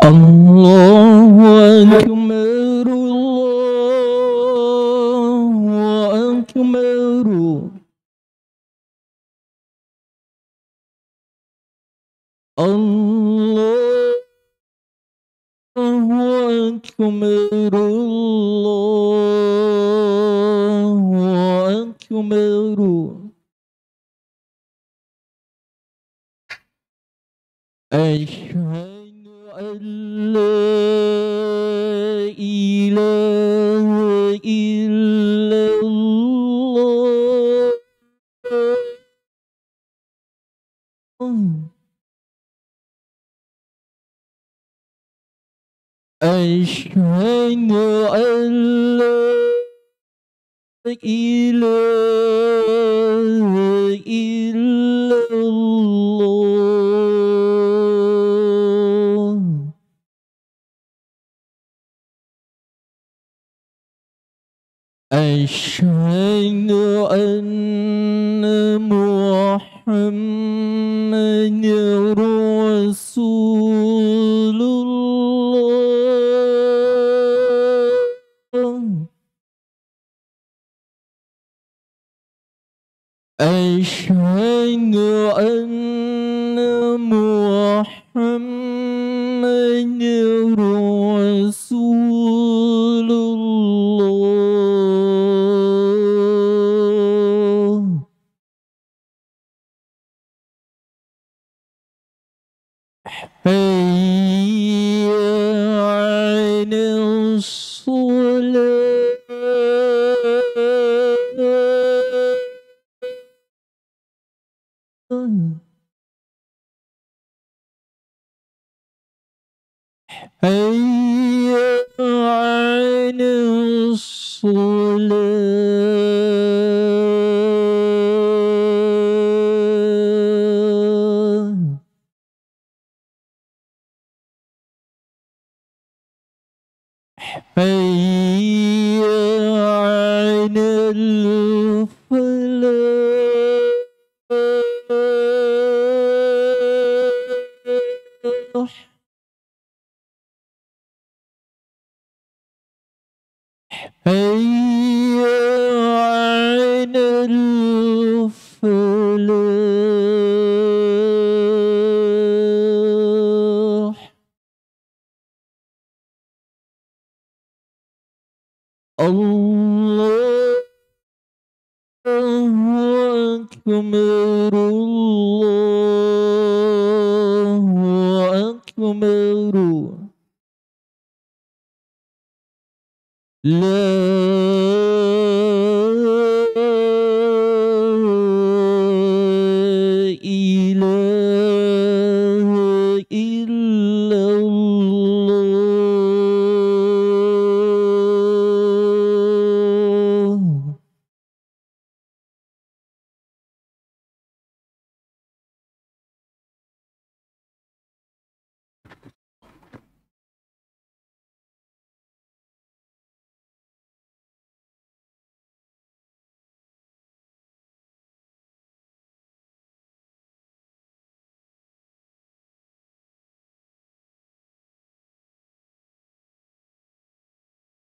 Allahu Akbar, Allahu Akbar. Allahu Akbar, Allahu Akbar. Asyhadu an la ilaha illallah. Asyhadu an la ilaha illallah. Asyhadu anna Muhammadar Rasulullah. Asyhadu anna Muhammadar Rasulullah. Hayya 'alas shalah. Hayya 'alas shalah. Hayya 'alal falah. Hayya 'alal falah. Allahu Akbar, Allahu Akbar. La ilaha illallah.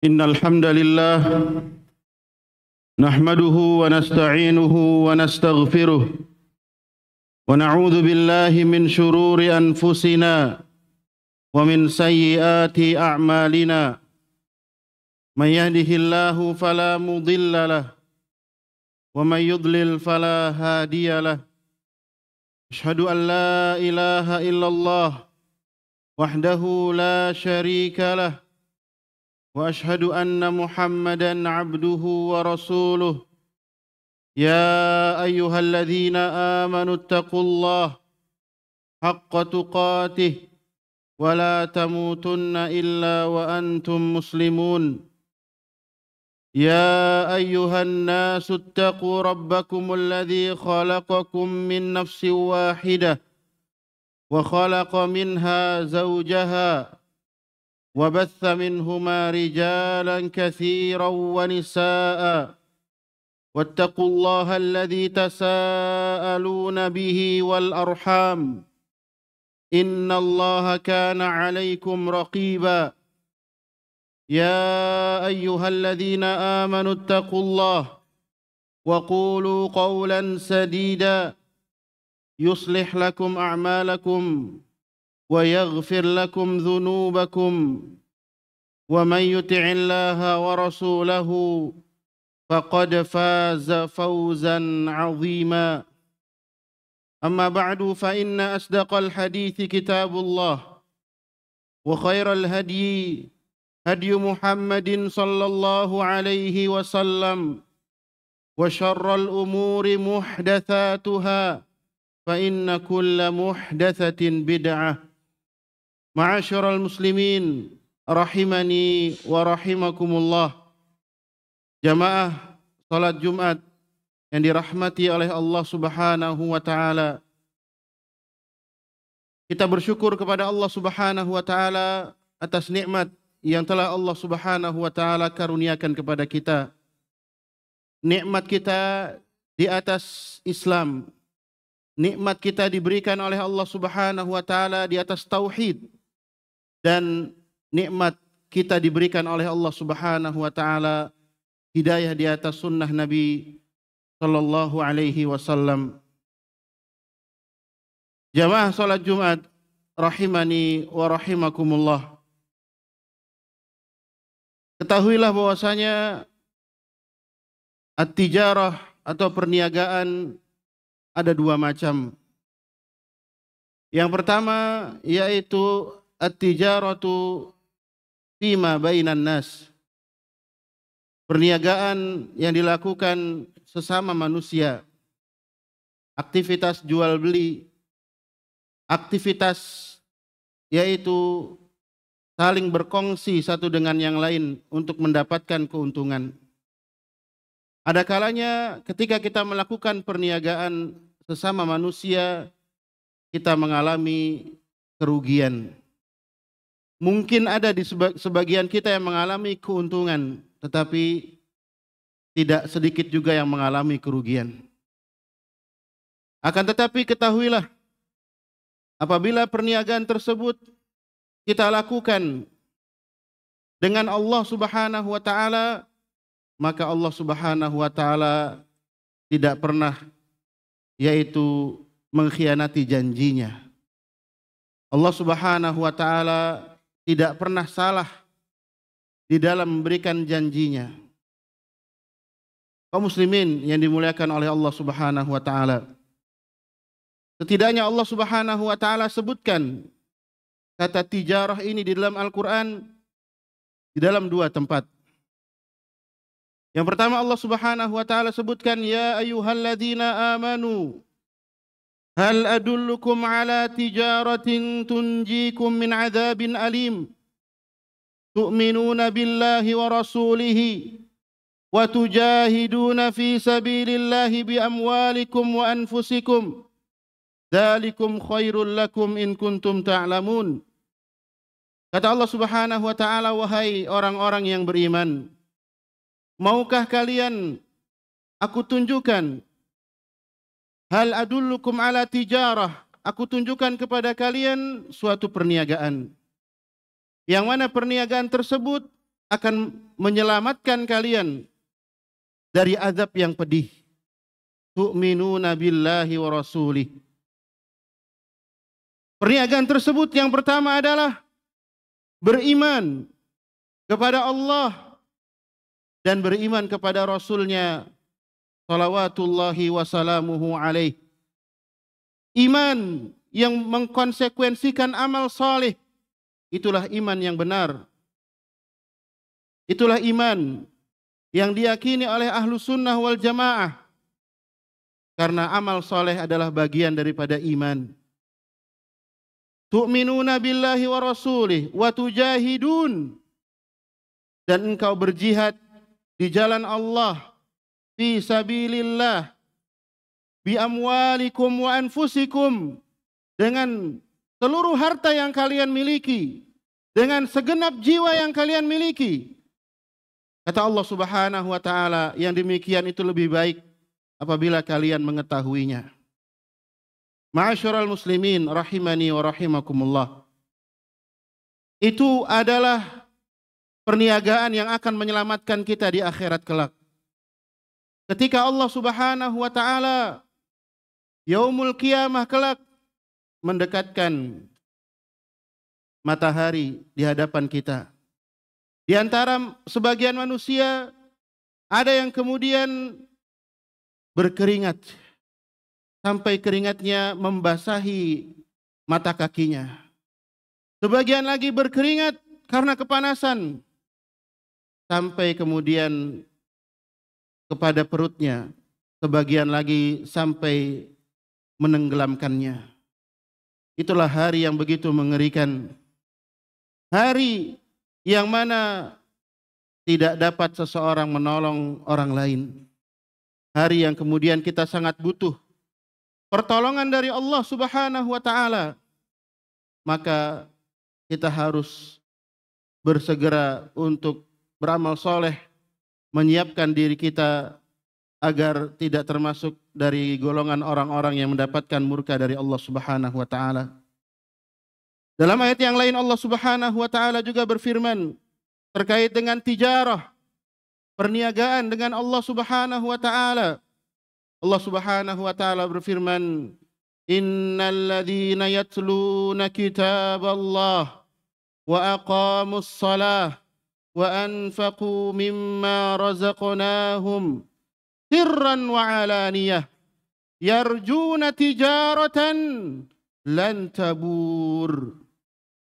إن الحمد لله نحمده ونستعينه ونستغفره ونعوذ بالله من شرور أنفسنا ومن سيئات أعمالنا من يهده الله فلا مضل له ومن يضلل فلا هادي له أشهد أن لا إله إلا الله وحده لا شريك له وأشهد أن محمدًا عبده ورسوله يا أيها الذين آمنوا اتقوا الله حق تقاته ولا تموتن إلا وأنتم مسلمون يا أيها الناس اتقوا ربكم الذي خلقكم من نفس واحدة وخلق منها زوجها وبث منهما رجالا كثيرا ونساء واتقوا الله الذي تساءلون به والأرحام إن الله كان عليكم رقيبا يا أيها الذين آمنوا اتقوا الله وقولوا قولا سديدا يصلح لكم أعمالكم ويغفر لكم ذنوبكم ومن يطع الله ورسوله فقد فاز فوزا عظيما أما بعد فإن أصدق الحديث كتاب الله وخير الهدي هدي محمد صلى الله عليه وسلم وشر الأمور محدثاتها فإن كل محدثة بدعة. معاشر المسلمين rahimani wa rahimakumullah. Jamaah salat Jumat yang dirahmati oleh Allah Subhanahu wa taala. Kita bersyukur kepada Allah Subhanahu wa taala atas nikmat yang telah Allah Subhanahu wa taala karuniakan kepada kita. Nikmat kita di atas Islam. Nikmat kita diberikan oleh Allah Subhanahu wa taala di atas tauhid. Dan nikmat kita diberikan oleh Allah Subhanahu wa taala hidayah di atas sunnah Nabi sallallahu alaihi wasallam. Jamaah salat Jumat rahimani wa rahimakumullah. Ketahuilah bahwasanya at-tijarah atau perniagaan ada dua macam. Yang pertama yaitu at-tijaratu fima bainan nas. Perniagaan yang dilakukan sesama manusia. Aktivitas jual beli, aktivitas yaitu saling berkongsi satu dengan yang lain untuk mendapatkan keuntungan. Ada kalanya ketika kita melakukan perniagaan sesama manusia, kita mengalami kerugian. Mungkin ada di sebagian kita yang mengalami keuntungan, tetapi tidak sedikit juga yang mengalami kerugian. Akan tetapi ketahuilah, apabila perniagaan tersebut kita lakukan dengan Allah Subhanahu wa taala, maka Allah Subhanahu wa taala tidak pernah yaitu mengkhianati janjinya. Allah Subhanahu wa taala tidak pernah salah di dalam memberikan janjinya. Kaum muslimin yang dimuliakan oleh Allah Subhanahu wa taala. Setidaknya Allah Subhanahu wa taala sebutkan kata tijarah ini di dalam Al-Qur'an di dalam dua tempat. Yang pertama Allah Subhanahu wa taala sebutkan ya ayyuhalladzina amanu hal adullukum ala tijaratin tunjikum min adzabin alim tu'minuna billahi wa rasulihi wa tujahiduna fi sabilillahi bi amwalikum wa anfusikum dzalikum khairul lakum in kuntum ta'lamun. Kata Allah Subhanahu wa taala, wahai orang-orang yang beriman, maukah kalian aku tunjukkan, hal adullukum ala tijarah, aku tunjukkan kepada kalian suatu perniagaan yang mana perniagaan tersebut akan menyelamatkan kalian dari azab yang pedih. Tu'minuna billahi wa rasulih. Perniagaan tersebut yang pertama adalah beriman kepada Allah dan beriman kepada Rasulnya salawatullahi wasalamuhu alaih. Iman yang mengkonsekuensikan amal saleh, itulah iman yang benar. Itulah iman yang diyakini oleh ahlu sunnah wal jamaah. Karena amal saleh adalah bagian daripada iman. Tu'minuna billahi wa rasulih wa tujahidun. Dan engkau berjihad di jalan Allah fi sabilillah bi amwalikum wa anfusikum, dengan seluruh harta yang kalian miliki, dengan segenap jiwa yang kalian miliki. Kata Allah Subhanahu wa taala, yang demikian itu lebih baik apabila kalian mengetahuinya. Ma'asyiral muslimin rahimani wa rahimakumullah. Itu adalah perniagaan yang akan menyelamatkan kita di akhirat kelak. Ketika Allah Subhanahu wa taala yaumul qiyamah kelak mendekatkan matahari di hadapan kita. Di antara sebagian manusia ada yang kemudian berkeringat sampai keringatnya membasahi mata kakinya. Sebagian lagi berkeringat karena kepanasan sampai kemudian kepada perutnya. Sebagian lagi sampai menenggelamkannya. Itulah hari yang begitu mengerikan. Hari yang mana tidak dapat seseorang menolong orang lain. Hari yang kemudian kita sangat butuh pertolongan dari Allah Subhanahu wa taala. Maka kita harus bersegera untuk beramal soleh, menyiapkan diri kita agar tidak termasuk dari golongan orang-orang yang mendapatkan murka dari Allah Subhanahu wa taala. Dalam ayat yang lain Allah Subhanahu wa taala juga berfirman terkait dengan tijarah, perniagaan dengan Allah Subhanahu wa taala. Allah Subhanahu wa taala berfirman, "Innal ladzina yatluna kitaballah wa aqamus shalah wa anfaqu mimma razaqnahum sirran wa alaniyah yarjuna tijaratan lan tabur."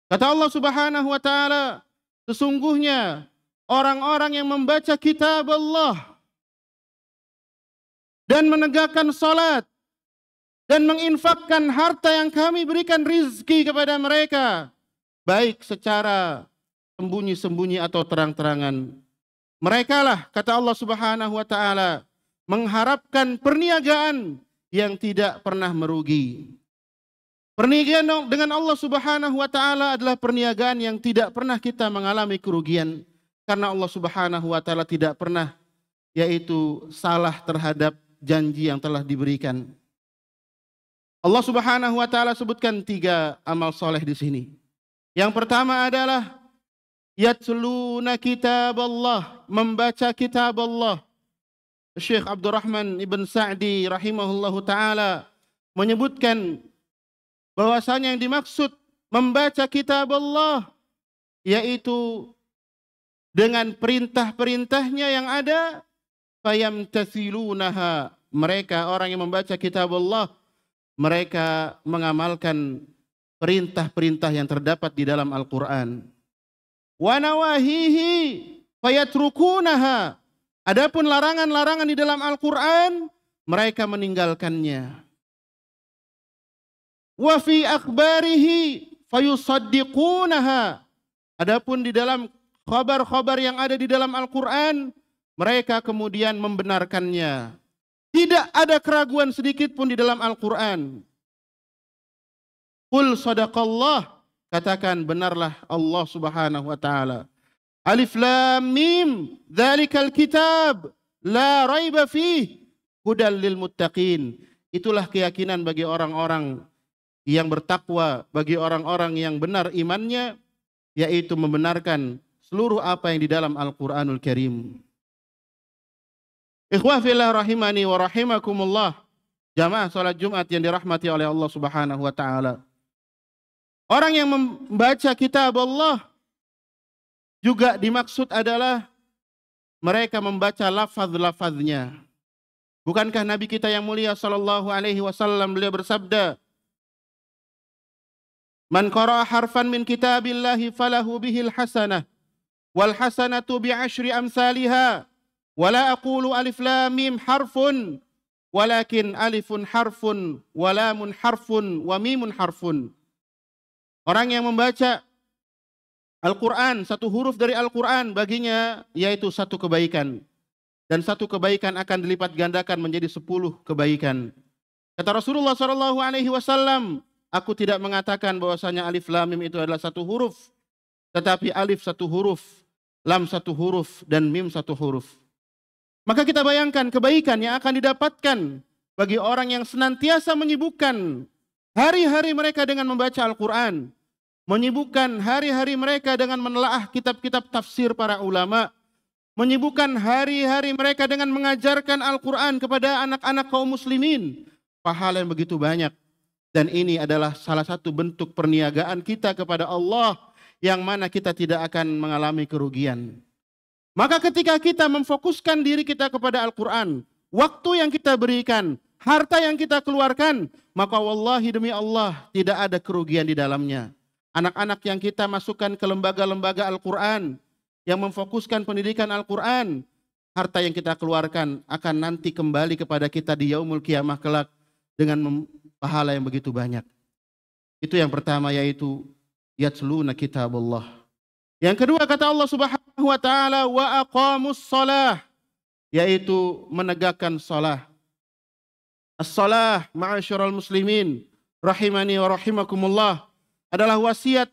Kata Allah Subhanahu wa taala, sesungguhnya orang-orang yang membaca kitab Allah dan menegakkan salat dan menginfakkan harta yang kami berikan rizki kepada mereka, baik secara sembunyi-sembunyi atau terang-terangan. Merekalah, kata Allah Subhanahu wa taala, mengharapkan perniagaan yang tidak pernah merugi. Perniagaan dengan Allah Subhanahu wa taala adalah perniagaan yang tidak pernah kita mengalami kerugian, karena Allah Subhanahu wa taala tidak pernah yaitu salah terhadap janji yang telah diberikan. Allah Subhanahu wa taala sebutkan 3 amal soleh di sini. Yang pertama adalah yatluna kitab Allah, membaca kitab Allah. Syekh Abdurrahman Ibn Sa'di rahimahullahu taala menyebutkan bahwasanya yang dimaksud membaca kitab Allah yaitu dengan perintah-perintahnya yang ada, fayamtathilunaha, mereka orang yang membaca kitab Allah mereka mengamalkan perintah-perintah yang terdapat di dalam Al-Quran. Wa nawahihi fayatrukunaha, adapun larangan-larangan di dalam Al-Quran mereka meninggalkannya. Wa fi akhbarihi fayusaddiqunaha, adapun di dalam khabar-khabar yang ada di dalam Al-Quran mereka kemudian membenarkannya. Tidak ada keraguan sedikit pun di dalam Al-Quran. Qul sadaqallah, katakan benarlah Allah Subhanahu wa taala. Alif lam mim, dzalikal kitab la raiba fih hudal lil muttaqin. Itulah keyakinan bagi orang-orang yang bertakwa, bagi orang-orang yang benar imannya, yaitu membenarkan seluruh apa yang di dalam Al-Quranul Karim. Ikhwah fillah rahimani wa rahimakumullah, jamaah salat Jumat yang dirahmati oleh Allah Subhanahu wa taala. Orang yang membaca kitab Allah juga dimaksud adalah mereka membaca lafaz-lafaznya. Bukankah Nabi kita yang mulia sallallahu alaihi wasallam beliau bersabda, "Man qara'a harfan min kitabillahi falahu bihil hasanah wal hasanatu bi 'ashri amsalha wa la aqulu alif lam mim harfun walakin alifun harfun wa lamun harfun wa mimun harfun." Orang yang membaca Al-Quran, satu huruf dari Al-Quran baginya yaitu satu kebaikan, dan satu kebaikan akan dilipat gandakan menjadi 10 kebaikan. Kata Rasulullah SAW, aku tidak mengatakan bahwasanya alif lam mim itu adalah satu huruf, tetapi alif satu huruf, lam satu huruf, dan mim satu huruf. Maka kita bayangkan kebaikan yang akan didapatkan bagi orang yang senantiasa menyibukkan hari-hari mereka dengan membaca Al-Quran, menyibukkan hari-hari mereka dengan menelaah kitab-kitab tafsir para ulama, menyibukkan hari-hari mereka dengan mengajarkan Al-Quran kepada anak-anak kaum muslimin. Pahala yang begitu banyak. Dan ini adalah salah satu bentuk perniagaan kita kepada Allah yang mana kita tidak akan mengalami kerugian. Maka ketika kita memfokuskan diri kita kepada Al-Quran, waktu yang kita berikan, harta yang kita keluarkan, maka wallahi demi Allah tidak ada kerugian di dalamnya. Anak-anak yang kita masukkan ke lembaga-lembaga Al-Quran, yang memfokuskan pendidikan Al-Quran, harta yang kita keluarkan akan nanti kembali kepada kita di yaumul qiyamah kelak dengan pahala yang begitu banyak. Itu yang pertama, yaitu yatluna kitabullah. Yang kedua kata Allah Subhanahu wa taala wa aqamus shalah, yaitu menegakkan salah. As-salah ma'asyiral muslimin rahimani wa rahimakumullah adalah wasiat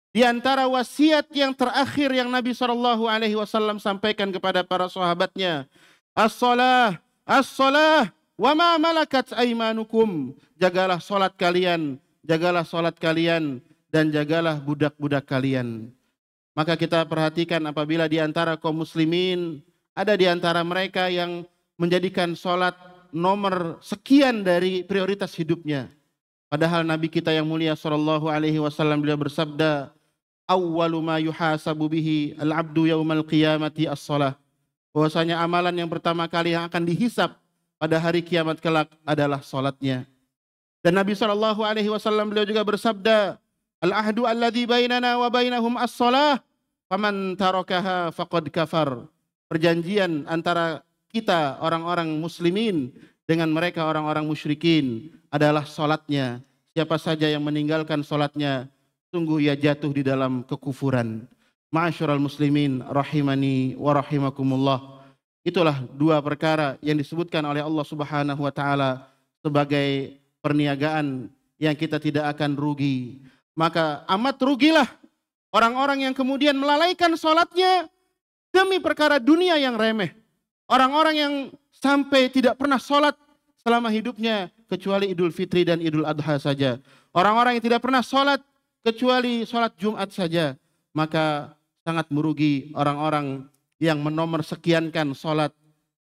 di antara wasiat yang terakhir yang Nabi SAW sampaikan kepada para sahabatnya. As-salah, as-salah, wa ma malakat aimanukum. Jagalah salat kalian, jagalah salat kalian, dan jagalah budak-budak kalian. Maka kita perhatikan apabila di antara kaum muslimin ada di antara mereka yang menjadikan salat nomor sekian dari prioritas hidupnya. Padahal Nabi kita yang mulia SAW beliau bersabda, awwalu ma yuhasabu bihi al-abdu yaumal qiyamati as-salah. Bahwasanya amalan yang pertama kali yang akan dihisab pada hari kiamat kelak adalah salatnya. Dan Nabi SAW beliau juga bersabda, al-ahdu alladhi bainana wa bainahum as-salah, faman tarakaha faqad kafar. Perjanjian antara kita orang-orang muslimin dengan mereka orang-orang musyrikin adalah salatnya. Siapa saja yang meninggalkan salatnya, sungguh ia jatuh di dalam kekufuran. Ma'asyiral muslimin rahimani wa rahimakumullah. Itulah dua perkara yang disebutkan oleh Allah Subhanahu wa taala sebagai perniagaan yang kita tidak akan rugi. Maka amat rugilah orang-orang yang kemudian melalaikan salatnya demi perkara dunia yang remeh. Orang-orang yang sampai tidak pernah salat selama hidupnya kecuali Idul Fitri dan Idul Adha saja. Orang-orang yang tidak pernah salat kecuali salat Jumat saja, maka sangat merugi orang-orang yang menomorssekiankan salat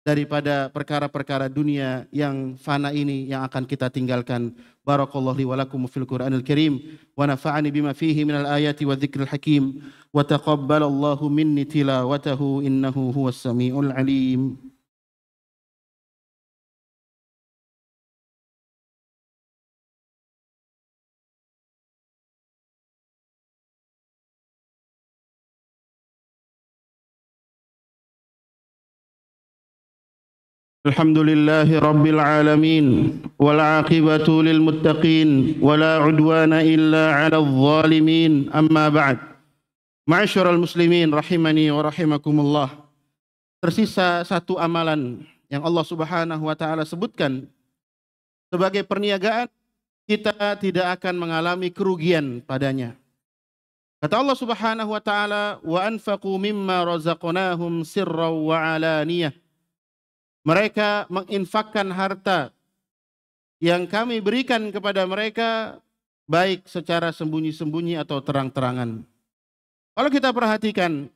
daripada perkara-perkara dunia yang fana ini yang akan kita tinggalkan. Barakallahu li wa lakum fil Qur'anil Karim wa nafa'ani bima fihi minal ayati wa dzikril hakim wa taqabbalallahu minni tilawatahu innahu huwas samiul alim. Alhamdulillahi Rabbil Alamin wal aqibatu lil muttaqin wala udwana illa 'alal zalimin amma ba'd. Ma'asyiral muslimin rahimani wa rahimakumullah. Tersisa satu amalan yang Allah Subhanahu wa taala sebutkan sebagai perniagaan, kita tidak akan mengalami kerugian padanya. Kata Allah Subhanahu wa taala, wa anfaqu mimma razaqnahum sirran wa alaniyah. Mereka menginfakkan harta yang kami berikan kepada mereka baik secara sembunyi-sembunyi atau terang-terangan. Kalau kita perhatikan,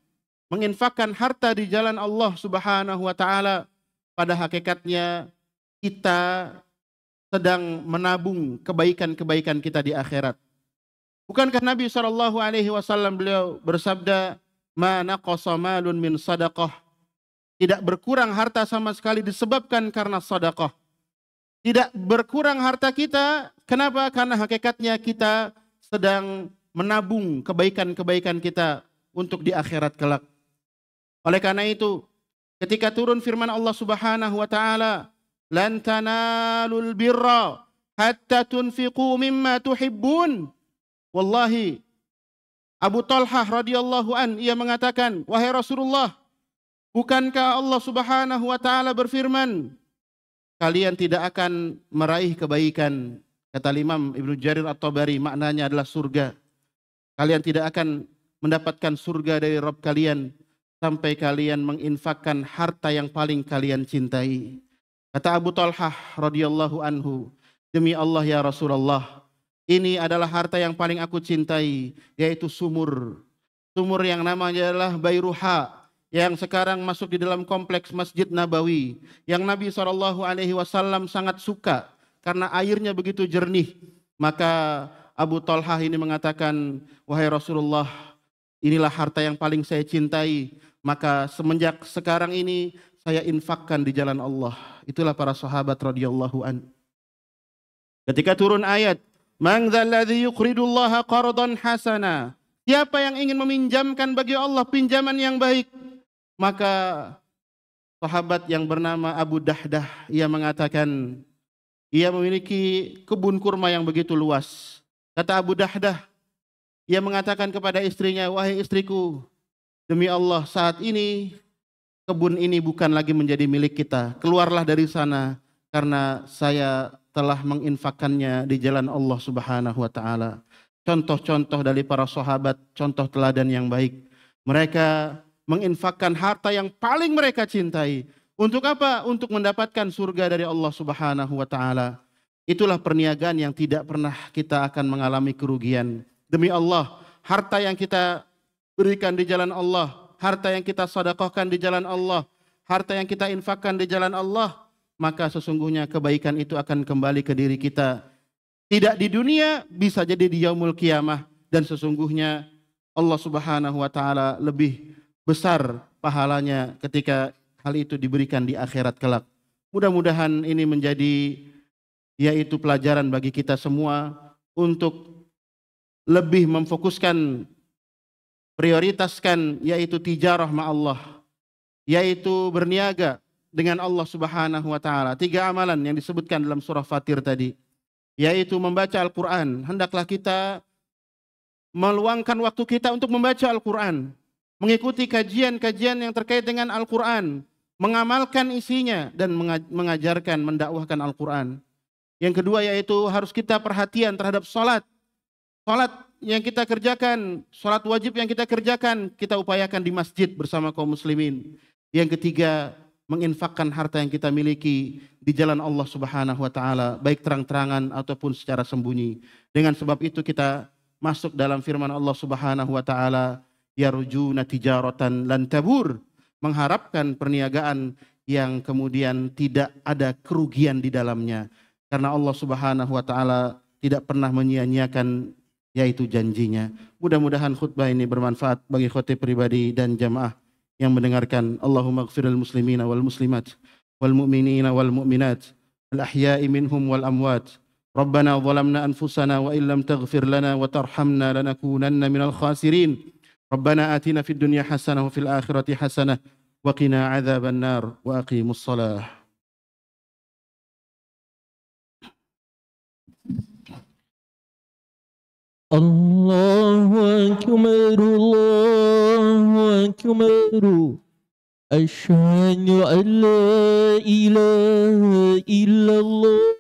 menginfakkan harta di jalan Allah Subhanahu wa taala pada hakikatnya kita sedang menabung kebaikan-kebaikan kita di akhirat. Bukankah Nabi SAW beliau bersabda, ma naqasa malun min sadaqah. Tidak berkurang harta sama sekali disebabkan karena sedekah. Tidak berkurang harta kita, kenapa? Karena hakikatnya kita sedang menabung kebaikan-kebaikan kita untuk di akhirat kelak. Oleh karena itu, ketika turun firman Allah Subhanahu wa taala, lan tanalul birra hatta tunfiqu mimma tuhibbun. Wallahi, Abu Talhah radhiyallahu an ia mengatakan, wahai Rasulullah, bukankah Allah Subhanahu wa taala berfirman, kalian tidak akan meraih kebaikan. Kata Imam Ibnu Jarir At-Tabari, maknanya adalah surga. Kalian tidak akan mendapatkan surga dari Rabb kalian sampai kalian menginfakkan harta yang paling kalian cintai. Kata Abu Talhah radhiyallahu anhu, demi Allah ya Rasulullah, ini adalah harta yang paling aku cintai, yaitu sumur. Sumur yang namanya adalah Bairuha, yang sekarang masuk di dalam kompleks Masjid Nabawi, yang Nabi SAW sangat suka karena airnya begitu jernih. Maka Abu Talhah ini mengatakan, wahai Rasulullah, inilah harta yang paling saya cintai, maka semenjak sekarang ini saya infakkan di jalan Allah. Itulah para sahabat radhiyallahu an. Ketika turun ayat, man dzalladzi yuqridullaha qardan hasana, siapa yang ingin meminjamkan bagi Allah pinjaman yang baik, maka sahabat yang bernama Abu Dahdah, ia mengatakan, ia memiliki kebun kurma yang begitu luas. Kata Abu Dahdah, ia mengatakan kepada istrinya, wahai istriku, demi Allah saat ini kebun ini bukan lagi menjadi milik kita. Keluarlah dari sana karena saya telah menginfakkannya di jalan Allah Subhanahu wa taala. Contoh-contoh dari para sahabat, contoh teladan yang baik. Mereka menginfakkan harta yang paling mereka cintai. Untuk apa? Untuk mendapatkan surga dari Allah Subhanahu wa taala. Itulah perniagaan yang tidak pernah kita akan mengalami kerugian. Demi Allah, harta yang kita berikan di jalan Allah, harta yang kita sedekahkan di jalan Allah, harta yang kita infakkan di jalan Allah, maka sesungguhnya kebaikan itu akan kembali ke diri kita. Tidak di dunia, bisa jadi di yaumul qiyamah. Dan sesungguhnya Allah Subhanahu wa taala lebih besar pahalanya ketika hal itu diberikan di akhirat kelak. Mudah-mudahan ini menjadi yaitu pelajaran bagi kita semua untuk lebih memfokuskan, prioritaskan yaitu tijarah ma'allah, yaitu berniaga dengan Allah Subhanahu wa taala. 3 amalan yang disebutkan dalam surah Fatir tadi, yaitu membaca Al-Qur'an. Hendaklah kita meluangkan waktu kita untuk membaca Al-Qur'an, mengikuti kajian-kajian yang terkait dengan Al-Qur'an, mengamalkan isinya dan mengajarkan, mendakwahkan Al-Qur'an. Yang kedua yaitu harus kita perhatian terhadap salat. Salat yang kita kerjakan, salat wajib yang kita kerjakan, kita upayakan di masjid bersama kaum muslimin. Yang ketiga, menginfakkan harta yang kita miliki di jalan Allah Subhanahu wa taala, baik terang-terangan ataupun secara sembunyi. Dengan sebab itu kita masuk dalam firman Allah Subhanahu wa taala, yarjuna tijaratan lan tabur, mengharapkan perniagaan yang kemudian tidak ada kerugian di dalamnya. Karena Allah Subhanahu wa taala tidak pernah menyia-nyiakan yaitu janjinya. Mudah-mudahan khutbah ini bermanfaat bagi khotib pribadi dan jamaah yang mendengarkan. Allahumma ighfiril muslimina wal muslimat wal mu'minina wal mu'minat al ahya'i minhum wal amwat. Rabbana zalamna anfusana wa illam taghfir lana wa tarhamna lanakunanna minal khasirin. Rabbana atina fid dunya hasanah wa fil akhirati hasanah wa qina adzaban nar wa aqimus shalah. Allahu Akbar, Allahu Akbar. Asyhadu an la ilaha illallah.